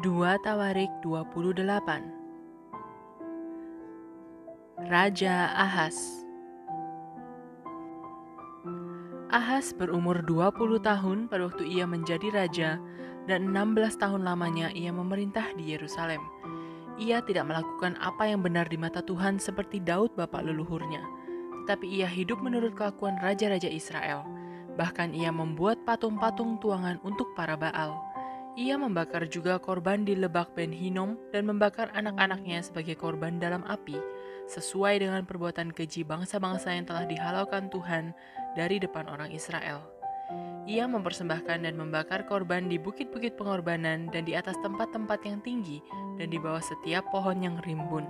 2 Tawarik 28. Raja Ahas. Ahas berumur 20 tahun pada waktu ia menjadi raja, dan 16 tahun lamanya ia memerintah di Yerusalem. Ia tidak melakukan apa yang benar di mata Tuhan seperti Daud bapak leluhurnya, tetapi ia hidup menurut kelakuan raja-raja Israel. Bahkan ia membuat patung-patung tuangan untuk para Baal. Ia membakar juga korban di Lebak Ben Hinom dan membakar anak-anaknya sebagai korban dalam api, sesuai dengan perbuatan keji bangsa-bangsa yang telah dihalaukan Tuhan dari depan orang Israel. Ia mempersembahkan dan membakar korban di bukit-bukit pengorbanan dan di atas tempat-tempat yang tinggi dan di bawah setiap pohon yang rimbun.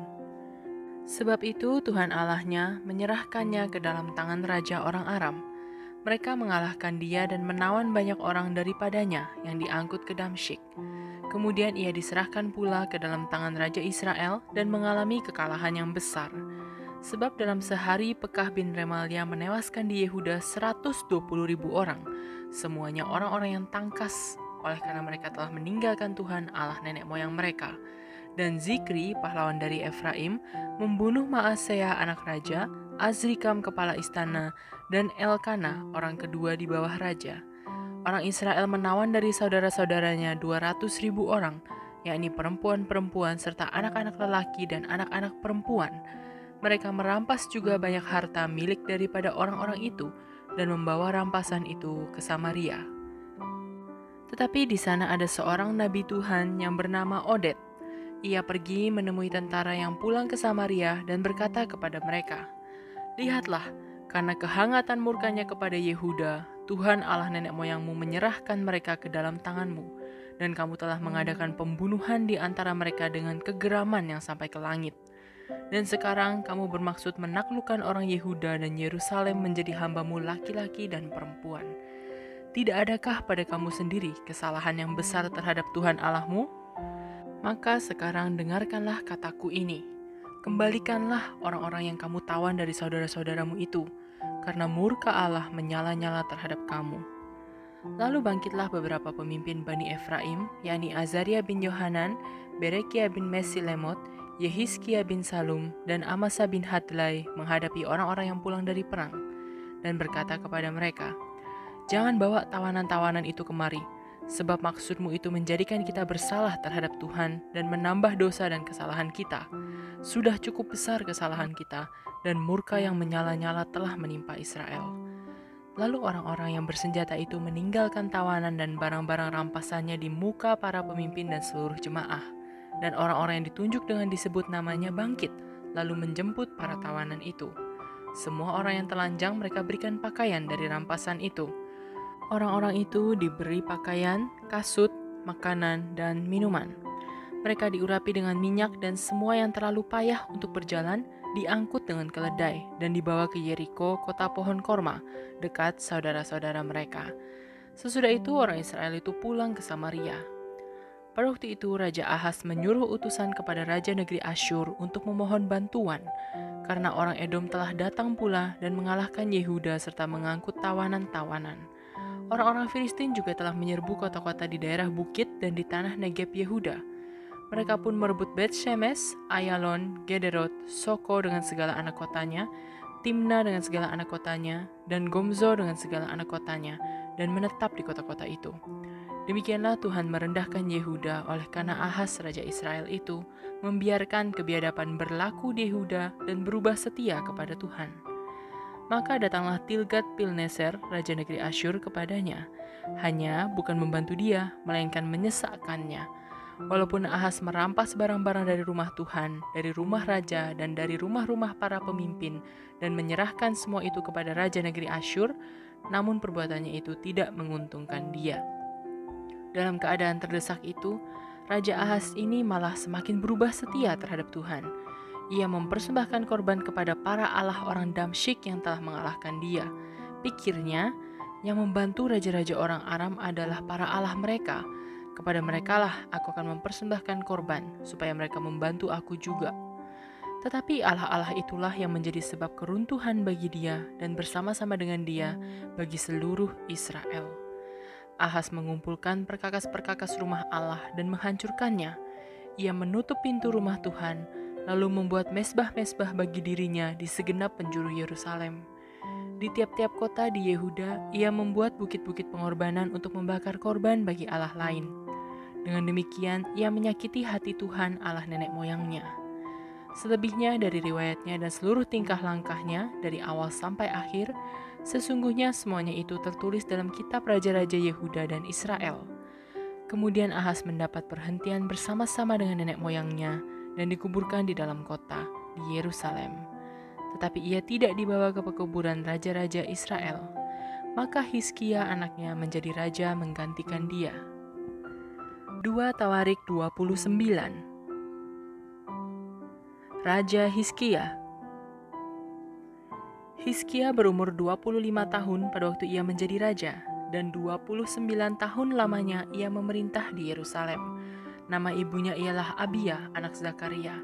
Sebab itu Tuhan Allahnya menyerahkannya ke dalam tangan raja orang Aram. Mereka mengalahkan dia dan menawan banyak orang daripadanya yang diangkut ke Damsyik. Kemudian ia diserahkan pula ke dalam tangan Raja Israel dan mengalami kekalahan yang besar. Sebab dalam sehari Pekah bin Remalia menewaskan di Yehuda 120.000 orang. Semuanya orang-orang yang tangkas, oleh karena mereka telah meninggalkan Tuhan Allah nenek moyang mereka. Dan Zikri, pahlawan dari Efraim, membunuh Maaseah anak raja, Azrikam kepala istana, dan Elkana orang kedua di bawah raja. Orang Israel menawan dari saudara-saudaranya 200.000 orang, yakni perempuan-perempuan serta anak-anak lelaki dan anak-anak perempuan. Mereka merampas juga banyak harta milik daripada orang-orang itu dan membawa rampasan itu ke Samaria. Tetapi di sana ada seorang nabi Tuhan yang bernama Odet. Ia pergi menemui tentara yang pulang ke Samaria dan berkata kepada mereka, "Lihatlah, karena kehangatan murkanya kepada Yehuda, Tuhan Allah nenek moyangmu menyerahkan mereka ke dalam tanganmu, dan kamu telah mengadakan pembunuhan di antara mereka dengan kegeraman yang sampai ke langit. Dan sekarang kamu bermaksud menaklukkan orang Yehuda dan Yerusalem menjadi hambamu laki-laki dan perempuan. Tidak adakah pada kamu sendiri kesalahan yang besar terhadap Tuhan Allahmu? Maka sekarang dengarkanlah kataku ini. Kembalikanlah orang-orang yang kamu tawan dari saudara-saudaramu itu, karena murka Allah menyala-nyala terhadap kamu." Lalu bangkitlah beberapa pemimpin Bani Efraim, yakni Azaria bin Yohanan, Berekia bin Mesilemot, Yehizkia bin Salum, dan Amasa bin Hadlai menghadapi orang-orang yang pulang dari perang, dan berkata kepada mereka, "Jangan bawa tawanan-tawanan itu kemari, sebab maksudmu itu menjadikan kita bersalah terhadap Tuhan dan menambah dosa dan kesalahan kita. Sudah cukup besar kesalahan kita, dan murka yang menyala-nyala telah menimpa Israel." Lalu orang-orang yang bersenjata itu meninggalkan tawanan dan barang-barang rampasannya di muka para pemimpin dan seluruh jemaah. Dan orang-orang yang ditunjuk dengan disebut namanya bangkit, lalu menjemput para tawanan itu. Semua orang yang telanjang mereka berikan pakaian dari rampasan itu. Orang-orang itu diberi pakaian, kasut, makanan, dan minuman. Mereka diurapi dengan minyak dan semua yang terlalu payah untuk berjalan diangkut dengan keledai dan dibawa ke Yeriko, kota pohon korma, dekat saudara-saudara mereka. Sesudah itu orang Israel itu pulang ke Samaria. Pada waktu itu Raja Ahas menyuruh utusan kepada Raja negeri Asyur untuk memohon bantuan, karena orang Edom telah datang pula dan mengalahkan Yehuda serta mengangkut tawanan-tawanan. Orang-orang Filistin juga telah menyerbu kota-kota di daerah bukit dan di tanah Negeb Yehuda. Mereka pun merebut Bet Shemesh, Ayalon, Gederot, Soko dengan segala anak kotanya, Timna dengan segala anak kotanya, dan Gomzo dengan segala anak kotanya, dan menetap di kota-kota itu. Demikianlah Tuhan merendahkan Yehuda oleh karena Ahas Raja Israel itu membiarkan kebiadaban berlaku di Yehuda dan berubah setia kepada Tuhan. Maka datanglah Tilgat-Pilneser, Raja negeri Asyur kepadanya. Hanya bukan membantu dia, melainkan menyesakkannya. Walaupun Ahas merampas barang-barang dari rumah Tuhan, dari rumah raja, dan dari rumah-rumah para pemimpin, dan menyerahkan semua itu kepada Raja negeri Asyur, namun perbuatannya itu tidak menguntungkan dia. Dalam keadaan terdesak itu, Raja Ahas ini malah semakin berubah setia terhadap Tuhan. Ia mempersembahkan korban kepada para allah orang Damsyik yang telah mengalahkan dia. Pikirnya, yang membantu raja-raja orang Aram adalah para allah mereka. Kepada merekalah aku akan mempersembahkan korban, supaya mereka membantu aku juga. Tetapi allah-allah itulah yang menjadi sebab keruntuhan bagi dia dan bersama-sama dengan dia bagi seluruh Israel. Ahas mengumpulkan perkakas-perkakas rumah Allah dan menghancurkannya. Ia menutup pintu rumah Tuhan, lalu membuat mesbah-mesbah bagi dirinya di segenap penjuru Yerusalem. Di tiap-tiap kota di Yehuda, ia membuat bukit-bukit pengorbanan untuk membakar korban bagi Allah lain. Dengan demikian, ia menyakiti hati Tuhan Allah nenek moyangnya. Selebihnya dari riwayatnya dan seluruh tingkah langkahnya dari awal sampai akhir, sesungguhnya semuanya itu tertulis dalam kitab Raja-Raja Yehuda dan Israel. Kemudian Ahas mendapat perhentian bersama-sama dengan nenek moyangnya dan dikuburkan di dalam kota, di Yerusalem. Tetapi ia tidak dibawa ke pekuburan raja-raja Israel. Maka Hizkia anaknya menjadi raja menggantikan dia. 2 Tawarik 29. Raja Hizkia. Hizkia berumur 25 tahun pada waktu ia menjadi raja, dan 29 tahun lamanya ia memerintah di Yerusalem. Nama ibunya ialah Abia, anak Zakaria.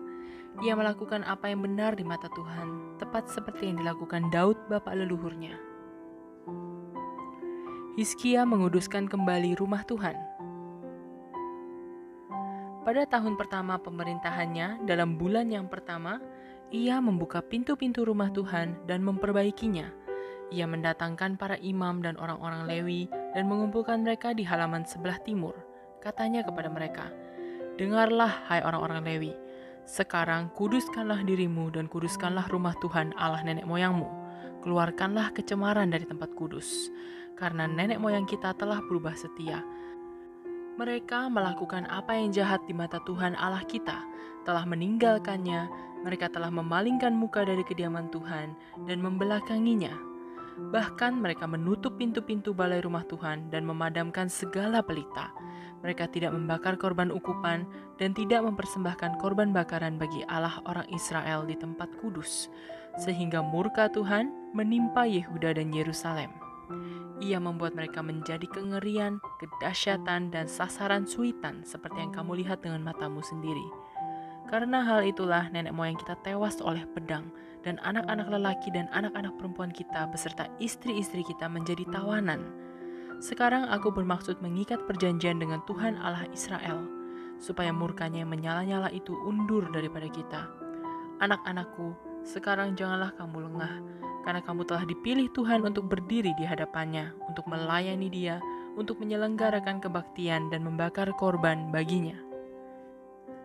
Ia melakukan apa yang benar di mata Tuhan, tepat seperti yang dilakukan Daud bapa leluhurnya. Hizkia menguduskan kembali rumah Tuhan. Pada tahun pertama pemerintahannya, dalam bulan yang pertama, ia membuka pintu-pintu rumah Tuhan dan memperbaikinya. Ia mendatangkan para imam dan orang-orang Lewi dan mengumpulkan mereka di halaman sebelah timur. Katanya kepada mereka, "Dengarlah, hai orang-orang Lewi, sekarang kuduskanlah dirimu dan kuduskanlah rumah Tuhan Allah nenek moyangmu. Keluarkanlah kecemaran dari tempat kudus, karena nenek moyang kita telah berubah setia. Mereka melakukan apa yang jahat di mata Tuhan Allah kita, telah meninggalkannya. Mereka telah memalingkan muka dari kediaman Tuhan dan membelakanginya. Bahkan mereka menutup pintu-pintu balai rumah Tuhan dan memadamkan segala pelita. Mereka tidak membakar korban ukupan dan tidak mempersembahkan korban bakaran bagi Allah orang Israel di tempat kudus, sehingga murka Tuhan menimpa Yehuda dan Yerusalem. Ia membuat mereka menjadi kengerian, kedahsyatan, dan sasaran suitan seperti yang kamu lihat dengan matamu sendiri. Karena hal itulah nenek moyang kita tewas oleh pedang, dan anak-anak lelaki dan anak-anak perempuan kita beserta istri-istri kita menjadi tawanan. Sekarang aku bermaksud mengikat perjanjian dengan Tuhan Allah Israel, supaya murkanya yang menyala-nyala itu undur daripada kita. Anak-anakku, sekarang janganlah kamu lengah, karena kamu telah dipilih Tuhan untuk berdiri di hadapannya, untuk melayani Dia, untuk menyelenggarakan kebaktian dan membakar korban baginya."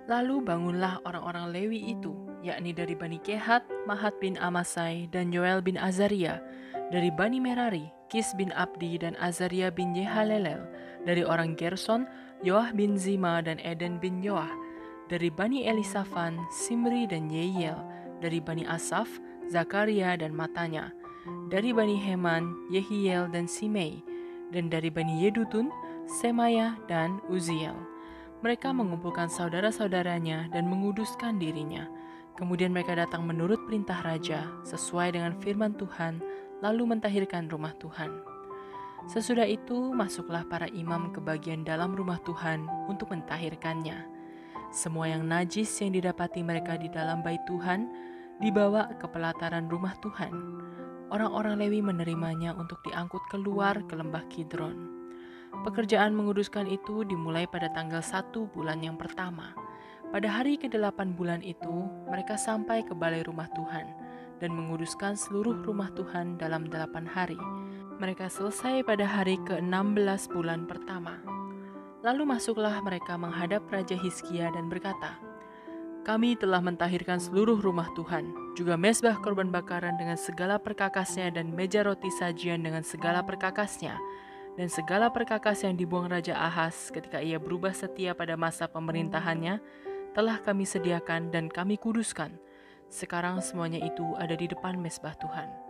Lalu bangunlah orang-orang Lewi itu, yakni dari Bani Kehat, Mahat bin Amasai, dan Yoel bin Azaria, dari Bani Merari, Kis bin Abdi dan Azaria bin Yehalelel, dari orang Gerson, Yoah bin Zima dan Eden bin Yoah, dari Bani Elisafan, Simri dan Yehiel, dari Bani Asaf, Zakaria dan Matanya, dari Bani Heman, Yehiel dan Simei, dan dari Bani Yedutun, Semaya dan Uziel. Mereka mengumpulkan saudara-saudaranya dan menguduskan dirinya. Kemudian mereka datang menurut perintah raja, sesuai dengan firman Tuhan, lalu mentahirkan rumah Tuhan. Sesudah itu, masuklah para imam ke bagian dalam rumah Tuhan untuk mentahirkannya. Semua yang najis yang didapati mereka di dalam bait Tuhan, dibawa ke pelataran rumah Tuhan. Orang-orang Lewi menerimanya untuk diangkut keluar ke lembah Kidron. Pekerjaan menguduskan itu dimulai pada tanggal 1 bulan yang pertama. Pada hari ke-8 bulan itu, mereka sampai ke balai rumah Tuhan dan menguduskan seluruh rumah Tuhan dalam 8 hari. Mereka selesai pada hari ke-16 bulan pertama. Lalu masuklah mereka menghadap Raja Hizkia dan berkata, "Kami telah mentahirkan seluruh rumah Tuhan, juga mezbah korban bakaran dengan segala perkakasnya dan meja roti sajian dengan segala perkakasnya, dan segala perkakas yang dibuang Raja Ahas ketika ia berubah setia pada masa pemerintahannya, telah kami sediakan dan kami kuduskan. Sekarang semuanya itu ada di depan mezbah Tuhan."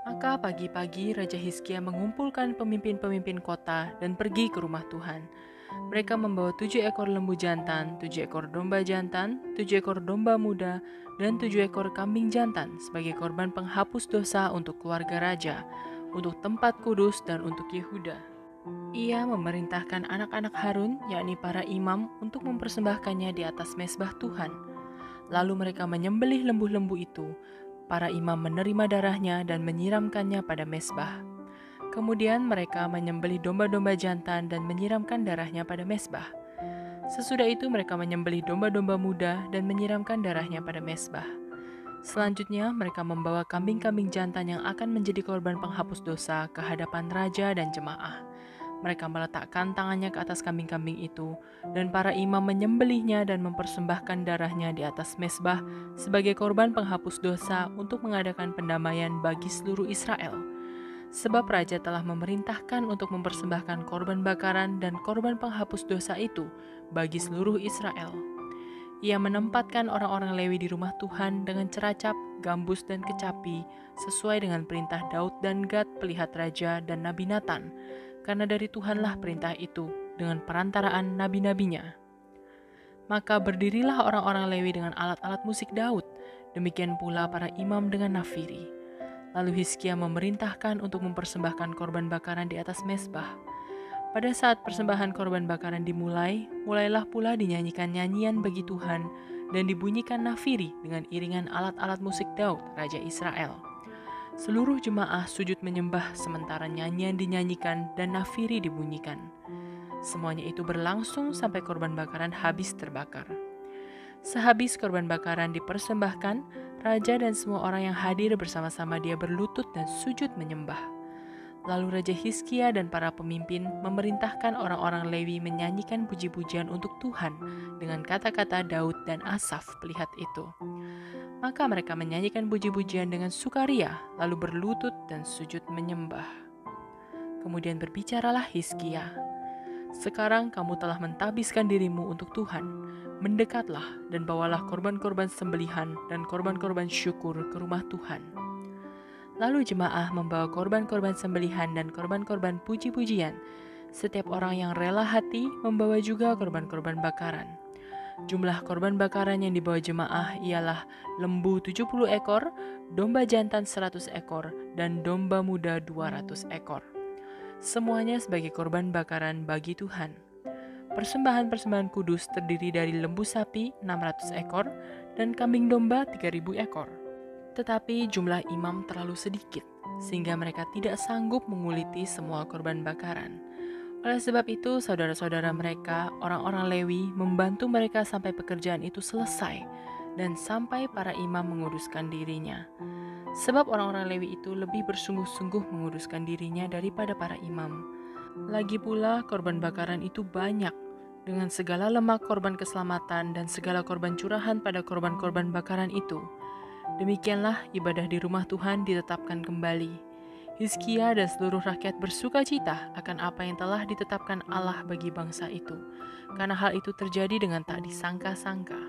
Maka pagi-pagi Raja Hizkia mengumpulkan pemimpin-pemimpin kota dan pergi ke rumah Tuhan. Mereka membawa 7 ekor lembu jantan, 7 ekor domba jantan, 7 ekor domba muda, dan 7 ekor kambing jantan sebagai korban penghapus dosa untuk keluarga raja, untuk tempat kudus dan untuk Yehuda. Ia memerintahkan anak-anak Harun, yakni para imam, untuk mempersembahkannya di atas mezbah Tuhan. Lalu mereka menyembelih lembu-lembu itu. Para imam menerima darahnya dan menyiramkannya pada mezbah. Kemudian mereka menyembelih domba-domba jantan dan menyiramkan darahnya pada mezbah. Sesudah itu mereka menyembelih domba-domba muda dan menyiramkan darahnya pada mezbah. Selanjutnya mereka membawa kambing-kambing jantan yang akan menjadi korban penghapus dosa ke hadapan raja dan jemaah. Mereka meletakkan tangannya ke atas kambing-kambing itu, dan para imam menyembelihnya dan mempersembahkan darahnya di atas mezbah sebagai korban penghapus dosa untuk mengadakan pendamaian bagi seluruh Israel. Sebab raja telah memerintahkan untuk mempersembahkan korban bakaran dan korban penghapus dosa itu bagi seluruh Israel. Ia menempatkan orang-orang Lewi di rumah Tuhan dengan ceracap, gambus, dan kecapi sesuai dengan perintah Daud dan Gad pelihat raja dan Nabi Natan, karena dari Tuhanlah perintah itu dengan perantaraan nabi-nabinya. Maka berdirilah orang-orang Lewi dengan alat-alat musik Daud, demikian pula para imam dengan nafiri. Lalu Hizkia memerintahkan untuk mempersembahkan korban bakaran di atas mezbah. Pada saat persembahan korban bakaran dimulai, mulailah pula dinyanyikan nyanyian bagi Tuhan dan dibunyikan nafiri dengan iringan alat-alat musik Daud, Raja Israel. Seluruh jemaah sujud menyembah sementara nyanyian dinyanyikan dan nafiri dibunyikan. Semuanya itu berlangsung sampai korban bakaran habis terbakar. Sehabis korban bakaran dipersembahkan, raja dan semua orang yang hadir bersama-sama dia berlutut dan sujud menyembah. Lalu Raja Hizkia dan para pemimpin memerintahkan orang-orang Lewi menyanyikan puji-pujian untuk Tuhan dengan kata-kata Daud dan Asaf pelihat itu. Maka mereka menyanyikan puji-pujian dengan sukaria, lalu berlutut dan sujud menyembah. Kemudian berbicaralah Hizkia, "Sekarang kamu telah mentahbiskan dirimu untuk Tuhan. Mendekatlah dan bawalah korban-korban sembelihan dan korban-korban syukur ke rumah Tuhan." Lalu jemaah membawa korban-korban sembelihan dan korban-korban puji-pujian. Setiap orang yang rela hati membawa juga korban-korban bakaran. Jumlah korban bakaran yang dibawa jemaah ialah lembu 70 ekor, domba jantan 100 ekor, dan domba muda 200 ekor. Semuanya sebagai korban bakaran bagi Tuhan. Persembahan-persembahan kudus terdiri dari lembu sapi 600 ekor dan kambing domba 3000 ekor. Tetapi jumlah imam terlalu sedikit, sehingga mereka tidak sanggup menguliti semua korban bakaran. Oleh sebab itu, saudara-saudara mereka, orang-orang Lewi, membantu mereka sampai pekerjaan itu selesai, dan sampai para imam menguduskan dirinya. Sebab orang-orang Lewi itu lebih bersungguh-sungguh menguduskan dirinya daripada para imam. Lagi pula, korban bakaran itu banyak, dengan segala lemak korban keselamatan dan segala korban curahan pada korban-korban bakaran itu. Demikianlah ibadah di rumah Tuhan ditetapkan kembali. Hizkia dan seluruh rakyat bersuka cita akan apa yang telah ditetapkan Allah bagi bangsa itu, karena hal itu terjadi dengan tak disangka-sangka.